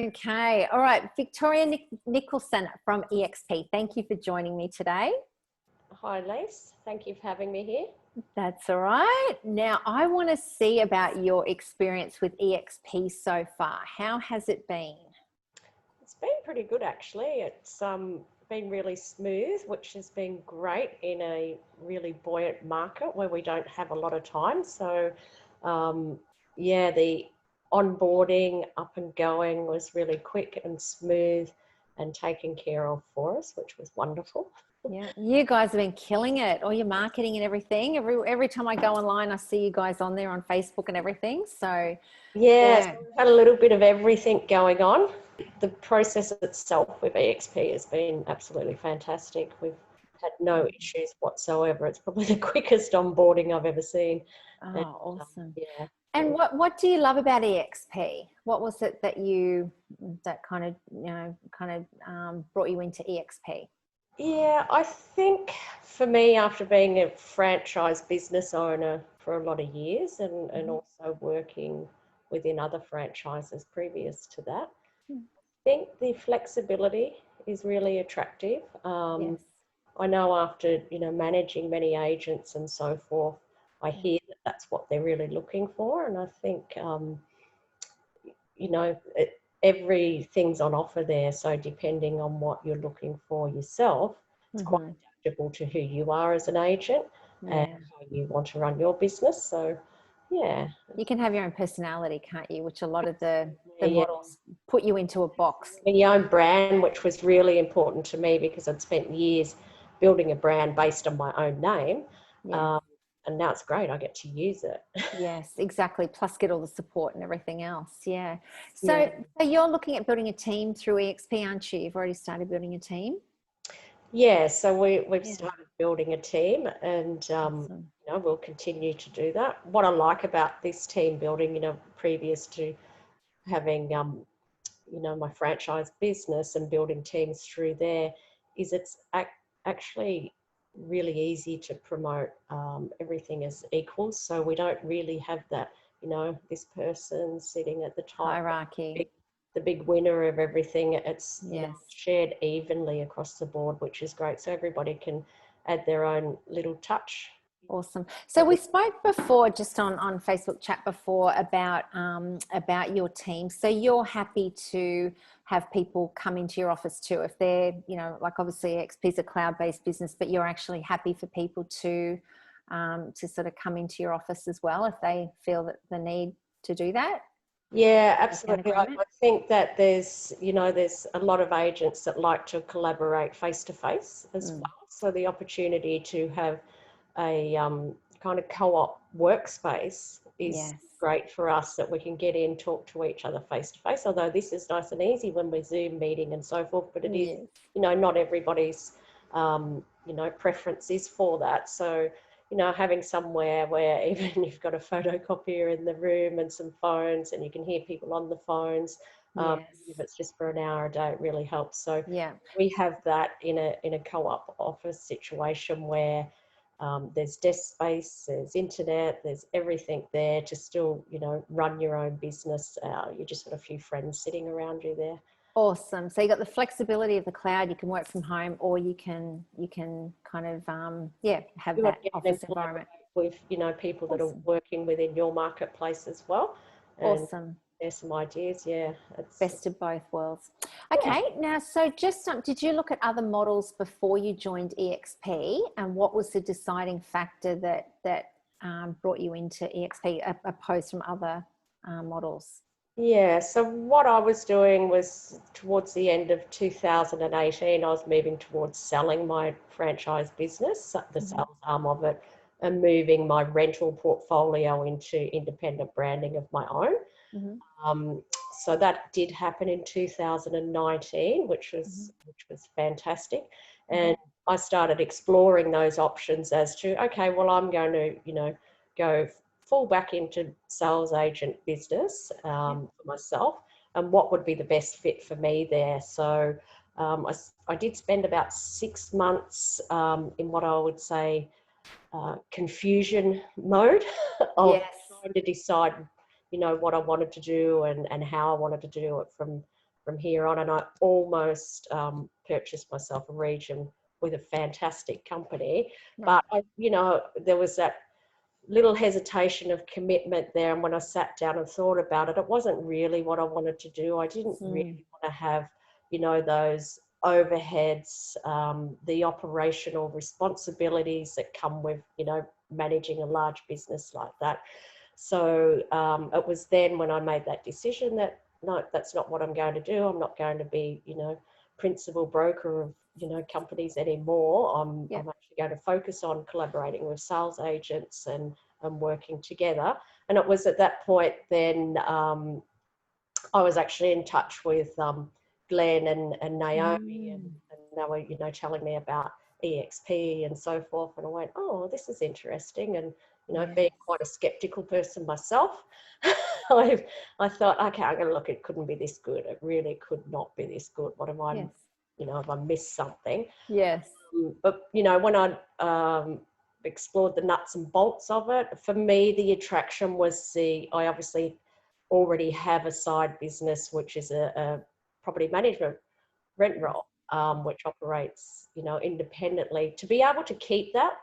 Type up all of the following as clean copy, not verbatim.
Okay. All right. Victoria Nicholson from eXp. Thank you for joining me today. Hi, Lise. Thank you for having me here. That's all right. Now, I want to see about your experience with eXp so far. How has it been? It's been pretty good, actually. It's been really smooth, which has been great in a really buoyant market where we don't have a lot of time. So, yeah, the onboarding up and going was really quick and smooth and taken care of for us, which was wonderful. Yeah, you guys have been killing it. All your marketing and everything. Every time I go online, I see you guys on there on Facebook and everything. So, Yeah, yeah. so we've had a little bit of everything going on. The process itself with eXp has been absolutely fantastic. We've had no issues whatsoever. It's probably the quickest onboarding I've ever seen. And, Oh, awesome. yeah. And what do you love about eXp? What was it that kind of brought you into eXp? Yeah, I think for me, after being a franchise business owner for a lot of years and Mhm. also working within other franchises previous to that, I think the flexibility is really attractive. Yes. I know after, managing many agents and so forth, I Yeah. hear that that's what they're really looking for. And I think, everything's on offer there. So depending on what you're looking for yourself, it's quite Mhm. adaptable to who you are as an agent and Yeah. how you want to run your business. So, yeah. You can have your own personality, can't you? Which a lot of the Yeah, models put you into a box. your own brand, which was really important to me because I'd spent years building a brand based on my own name. Yes. Um, and now it's great. I get to use it. Yes, exactly. Plus get all the support and everything else. Yeah. Yeah. So you're looking at building a team through eXp, aren't you? You've already started building a team. Yeah. So we've Yeah. started building a team and, Awesome. we'll continue to do that. What I like about this team building, previous to having, my franchise business and building teams through there is it's actually really easy to promote everything as equals. So we don't really have that, this person sitting at the top, Hierarchy. the big winner of everything. It's, Yes. shared evenly across the board, which is great. So everybody can add their own little touch. Awesome. So we spoke before, just on Facebook chat before, about your team. So you're happy to have people come into your office too, if they're, like obviously eXp is a cloud-based business, but you're actually happy for people to sort of come into your office as well if they feel that the need to do that. Yeah, Make an absolutely. I agreement. think that there's a lot of agents that like to collaborate face to face as Mm. well. So the opportunity to have a kind of co-op workspace is Yes. great for us that we can get in, talk to each other face to face. Although this is nice and easy when we're Zoom meeting and so forth, but it is, Yes. not everybody's, preference is for that. So, having somewhere where even you've got a photocopier in the room and some phones and you can hear people on the phones, if Yes. it's just for an hour a day, it really helps. So Yeah. we have that in a co-op office situation where there's desk space, there's internet, there's everything there to still, run your own business. You just got a few friends sitting around you there. Awesome. So you got the flexibility of the cloud. You can work from home, or you can kind of have You that can office collaborate environment. with, people that are Awesome. working within your marketplace as well. And Awesome. there's some ideas. Yeah, it's Best of both worlds. yeah. Okay. Now, so just did you look at other models before you joined eXp, and what was the deciding factor that brought you into eXp opposed from other models? Yeah, so what I was doing was towards the end of 2018, I was moving towards selling my franchise business, the Hmm. sales arm of it, and moving my rental portfolio into independent branding of my own. Hmm. Um, so that did happen in 2019, Hmm. which was fantastic. Hmm. And I started exploring those options as to, okay, well, I'm going to, go fall back into sales agent business Yeah. for myself, and what would be the best fit for me there. So I did spend about 6 months in what I would say confusion mode of Yes. trying to decide, what I wanted to do and how I wanted to do it from from here on, and I almost purchased myself a region with a fantastic company. Right. But there was that little hesitation of commitment there, and when I sat down and thought about it, it wasn't really what I wanted to do. I didn't really want to have those overheads, the operational responsibilities that come with managing a large business like that. So it was then when I made that decision that no, that's not what I'm going to do. I'm not going to be principal broker of companies anymore. I'm actually going to focus on collaborating with sales agents and working together. And it was at that point then I was actually in touch with Glenn and Naomi, and they were telling me about eXp and so forth, and I went, oh, this is interesting. And being quite a skeptical person myself, I thought, okay, I'm going to look, it couldn't be this good. It really could not be this good. What am I, have I missed something? Yes. But, when I explored the nuts and bolts of it, for me, the attraction was I obviously already have a side business, which is a property management rent roll, which operates, independently. To be able to keep that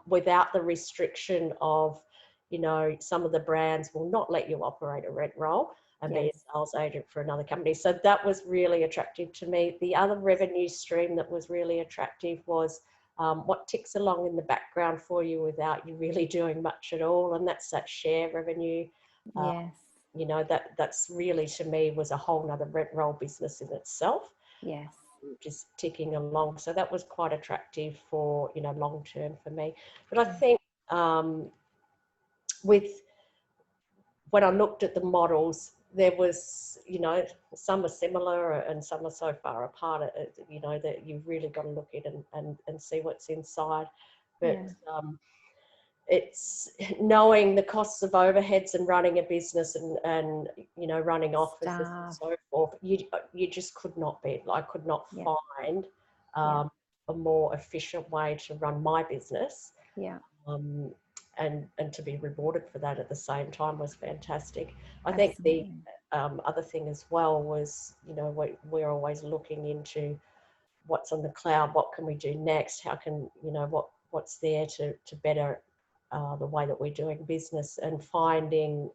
without the restriction of, some of the brands will not let you operate a rent roll and be a sales agent for another company. So that was really attractive to me. The other revenue stream that was really attractive was what ticks along in the background for you without you really doing much at all, and that's that share revenue. That's really, to me, was a whole nother rent roll business in itself. Yes. Just ticking along. So that was quite attractive for, long term for me. But I think when I looked at the models, there was, some are similar and some are so far apart, that you've really got to look at and see what's inside. But it's knowing the costs of overheads and running a business and running offices and so forth. You just could not be. I could not find a more efficient way to run my business. And to be rewarded for that at the same time was fantastic. I think the other thing as well was, we're always looking into what's on the cloud, what can we do next, how can, what's there to better the way that we're doing business, and finding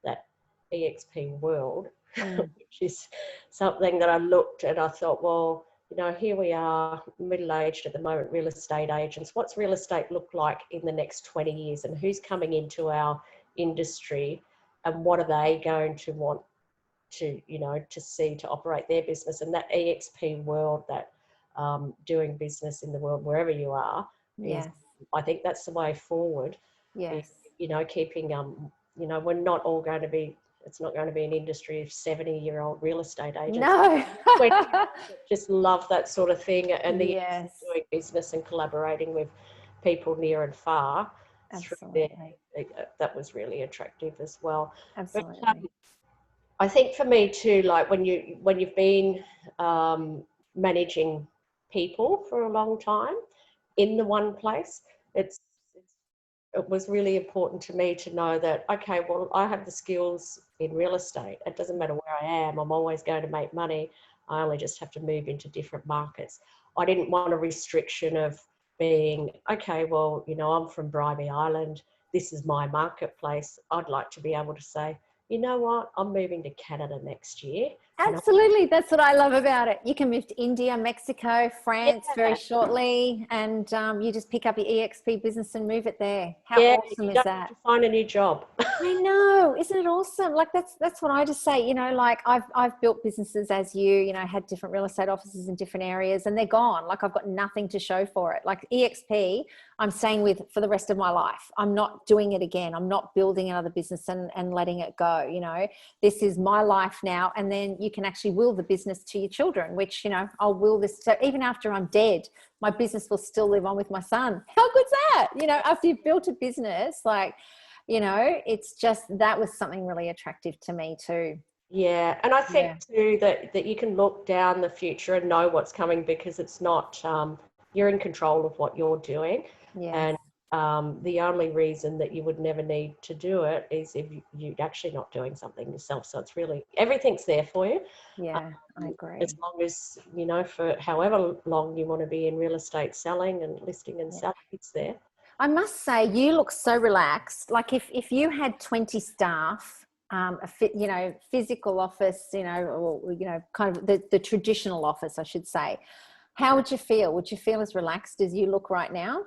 that eXp world, which is something that I looked at. I thought, well, here we are, middle-aged at the moment, real estate agents. What's real estate look like in the next 20 years, and who's coming into our industry, and what are they going to want to, to see to operate their business? And that eXp world, that doing business in the world wherever you are, is, I think that's the way forward. Keeping we're not all going to be, it's not going to be an industry of 70-year-old real estate agents. No. Just love that sort of thing, and the doing business and collaborating with people near and far. Absolutely. That was really attractive as well. Absolutely. But, I think for me too, like when you've been managing people for a long time in the one place, it was really important to me to know that, okay, well, I have the skills in real estate. It doesn't matter where I am. I'm always going to make money. I only just have to move into different markets. I didn't want a restriction of being, okay, well, I'm from Bribie Island. This is my marketplace. I'd like to be able to say, you know what, I'm moving to Canada next year. Absolutely. That's what I love about it. You can move to India, Mexico, France very shortly, and you just pick up your eXp business and move it there. How awesome is that? Have to find a new job. I know, isn't it awesome? Like that's what I just say, like I've built businesses as had different real estate offices in different areas, and they're gone. Like I've got nothing to show for it. Like eXp, I'm staying with for the rest of my life. I'm not doing it again. I'm not building another business and letting it go. This is my life now. And then you can actually will the business to your children, which, I'll will this. So even after I'm dead, my business will still live on with my son. How good's that? After you've built a business, like, it's just, that was something really attractive to me too. Yeah. And I think too that you can look down the future and know what's coming, because it's not, you're in control of what you're doing. Yes. And The only reason that you would never need to do it is if you're actually not doing something yourself. So it's really, everything's there for you. Yeah, I agree. As long as, for however long you want to be in real estate selling and listing and selling, it's there. I must say, you look so relaxed. Like if you had 20 staff, physical office, or, kind of the traditional office, I should say, how would you feel? Would you feel as relaxed as you look right now?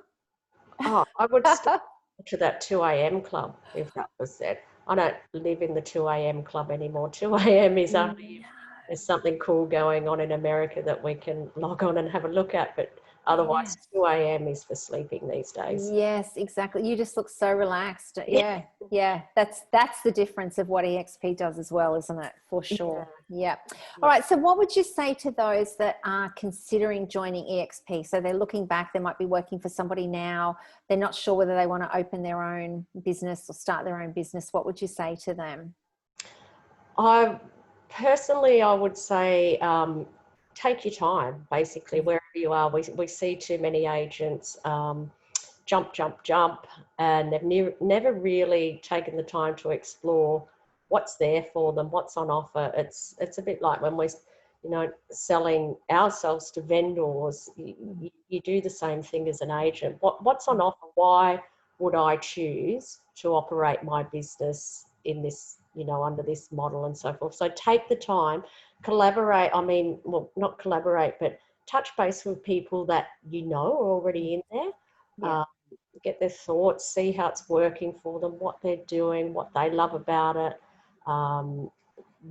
Oh, I would still go to that 2 a.m. club if that was it. I don't live in the 2 a.m. club anymore. 2 a.m. is only if there's something cool going on in America that we can log on and have a look at. But otherwise, 2 a.m. is for sleeping these days. Yes, exactly. You just look so relaxed. Yeah. Yeah. That's the difference of what eXp does as well, isn't it? For sure. Yeah. All right. So what would you say to those that are considering joining eXp? So they're looking back, they might be working for somebody now. They're not sure whether they want to open their own business or start their own business. What would you say to them? I would say take your time, basically, wherever you are. We see too many agents jump, and they've never really taken the time to explore what's there for them, what's on offer. It's a bit like when we're, selling ourselves to vendors. You do the same thing as an agent. What's on offer? Why would I choose to operate my business in this, under this model and so forth? So take the time, collaborate. Not collaborate, but touch base with people that are already in there. Yeah. Get their thoughts, see how it's working for them, what they're doing, what they love about it,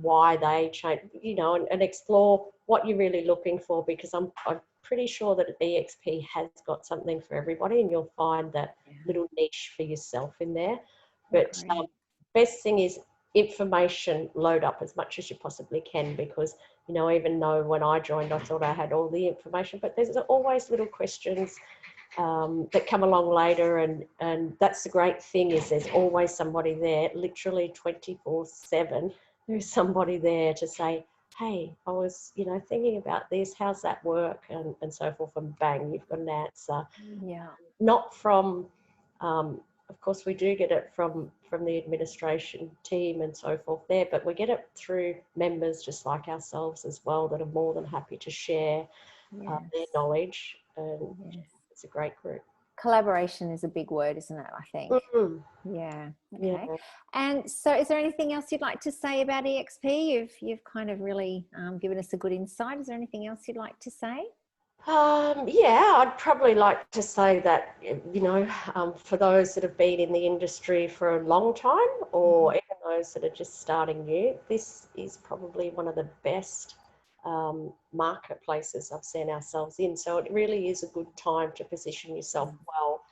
why they change, and explore what you're really looking for, because I'm pretty sure that eXp has got something for everybody, and you'll find that little niche for yourself in there. But best thing is information, load up as much as you possibly can, because even though when I joined I thought I had all the information, but there's always little questions that come along later, and that's the great thing, is there's always somebody there, literally 24/7. There's somebody there to say, hey, I was thinking about this, how's that work, and so forth, and bang, you've got an answer. Not from of course we do get it from the administration team and so forth there, but we get it through members just like ourselves as well, that are more than happy to share their knowledge, and it's a great group. Collaboration is a big word, isn't it? I think. Yeah. Okay. Yeah. And so, is there anything else you'd like to say about eXp? You've kind of really given us a good insight. Is there anything else you'd like to say? I'd probably like to say that, for those that have been in the industry for a long time, or even those that are just starting new, this is probably one of the best marketplaces I've seen ourselves in. So it really is a good time to position yourself well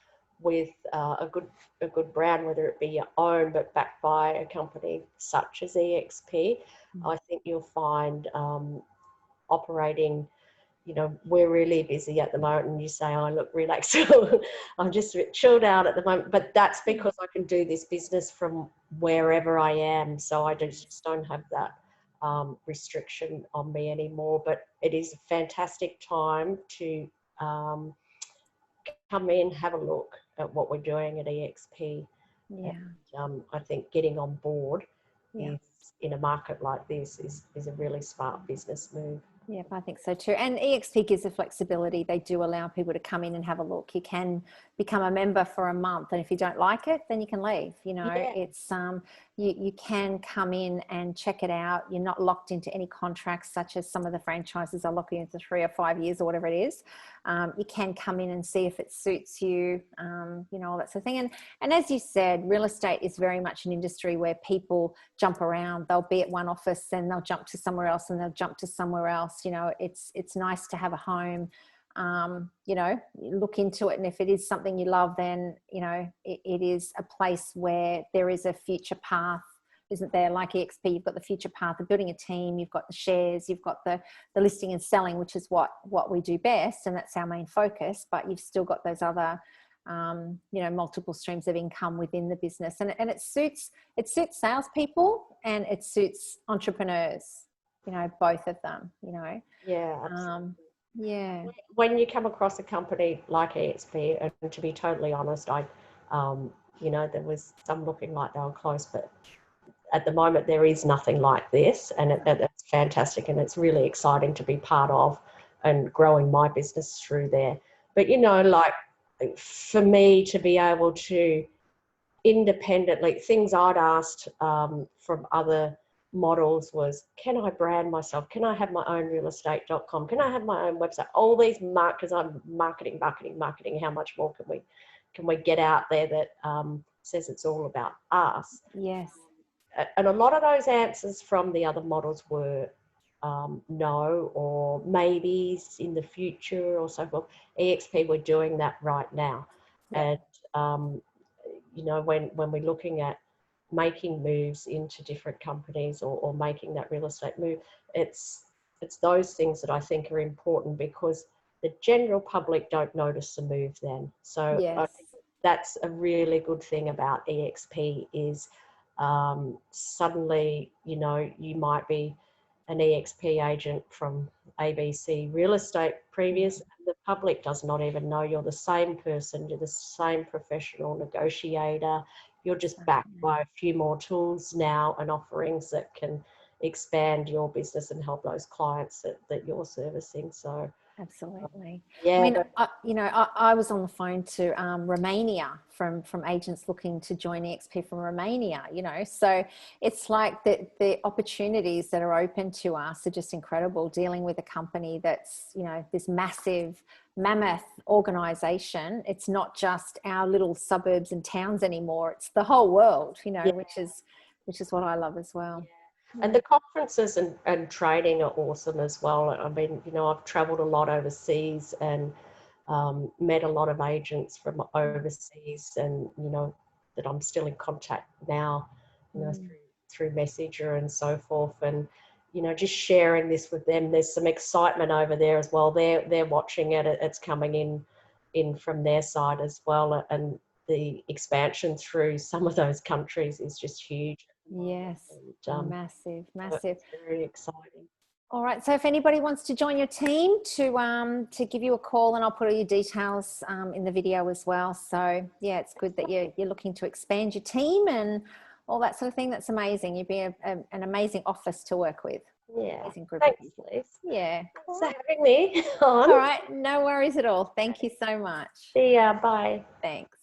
with a good brand, whether it be your own, but backed by a company such as eXp. I think you'll find operating, we're really busy at the moment, and you say, I look relaxed. I'm just chilled out at the moment, but that's because I can do this business from wherever I am. So I just don't have that restriction on me anymore. But it is a fantastic time to come in, have a look at what we're doing at eXp. And, I think getting on board is, in a market like this, is a really smart business move. Yeah, I think so too. And eXp gives the flexibility. They do allow people to come in and have a look. You can become a member for a month, and if you don't like it, then you can leave. It's you can come in and check it out. You're not locked into any contracts, such as some of the franchises are locking into 3 or 5 years or whatever it is. You can come in and see if it suits you, all that sort of thing. And as you said, real estate is very much an industry where people jump around. They'll be at one office and they'll jump to somewhere else, and they'll jump to somewhere else. It's nice to have a home. Look into it, and if it is something you love, then it is a place where there is a future path, isn't there? Like eXp, you've got the future path of building a team, you've got the shares, you've got the listing and selling, which is what we do best, and that's our main focus. But you've still got those other multiple streams of income within the business, and it suits salespeople and it suits entrepreneurs. Both of them. Yeah, absolutely. Yeah. when you come across a company like eXp, and to be totally honest, you know, there was some looking like they were close, but at the moment there is nothing like this, and it's fantastic, and it's really exciting to be part of and growing my business through there. But, you know, like for me to be able to independently, things I'd asked from other models was, can I brand myself? Can I have my own realestate.com? Can I have my own website? All these markers, I'm marketing. How much more can we get out there that says it's all about us? Yes. And a lot of those answers from the other models were no, or maybes in the future, or so forth. eXp, we're doing that right now. Yep. And you know, when we're looking at making moves into different companies, or making that real estate move, it's those things that I think are important, because the general public don't notice the move then. So I Yes. think that's a really good thing about eXp is suddenly, you know, you might be an eXp agent from ABC Real Estate previous. The public does not even know you're the same person, you're the same professional negotiator. You're just backed by a few more tools now and offerings that can expand your business and help those clients that you're servicing. So Absolutely. I yeah, mean, but you know, I was on the phone to Romania from agents looking to join eXp from Romania, you know, so it's like the opportunities that are open to us are just incredible, dealing with a company that's, you know, this massive mammoth organization. It's not just our little suburbs and towns anymore. It's the whole world, you know, yeah. which is what I love as well. And the conferences and training are awesome as well. I mean, you know, I've traveled a lot overseas and met a lot of agents from overseas, and, you know, that I'm still in contact now, you know, through Messenger and so forth. And, you know, just sharing this with them. There's some excitement over there as well. They're watching it. It's coming in from their side as well. And the expansion through some of those countries is just huge. Yes, And, massive, so massive. it's very exciting. All right. So if anybody wants to join your team, to give you a call, and I'll put all your details in the video as well. So yeah, it's good that you're looking to expand your team and all that sort of thing. That's amazing. You'd be an amazing office to work with. Yeah. Amazing group of Thanks, people. Liz. Yeah. Thanks for having me on. All right. No worries at all. Thank you so much. See ya. Bye. Thanks.